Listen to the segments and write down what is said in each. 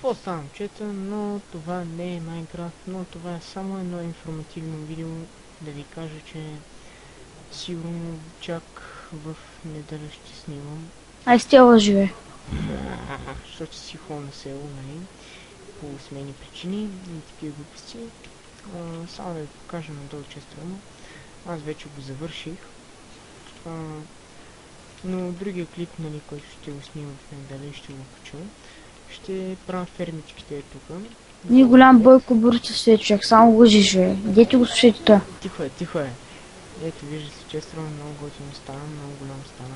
Какво става, момчета, но това не е Майнкрафт, но това е само едно информативно видео, да ви кажа, че сигурно чак в неделя ще снимам. Ай, сте лъжи, Защото си ходя на село, нали, по семейни причини и такива глупости. Само да ви покажа надолу често, аз вече го завърших. Но другия клип, нали, който ще го снимам в неделя и ще го кача, ще правя фермичките тук. Ние голям Бойко Борисов си е човек, само лъжиш, бе. Дете го слушайте това. Тихо е, тихо е. Ето, вижда се, че много готино стана, много голям стана.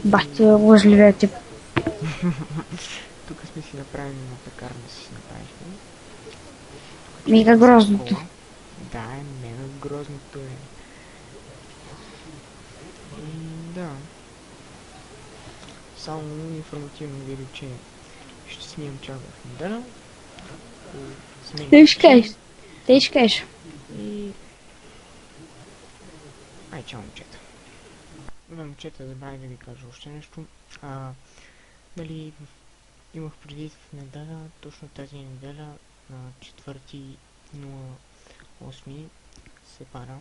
Бах ти лъжливия тип. Тук сме си направили на пекарна, си направихме. Мега грозното. Да, е мега грозното е. Да. Само информативно видео, че ще снимам чак в неделя. Те ще кажеш. Те ще кажеш. И... Ай, чао, момчета. Момчета, забравих да ви кажа още нещо. Дали имах предвид в неделя, точно тази неделя, на 4.08 се пара.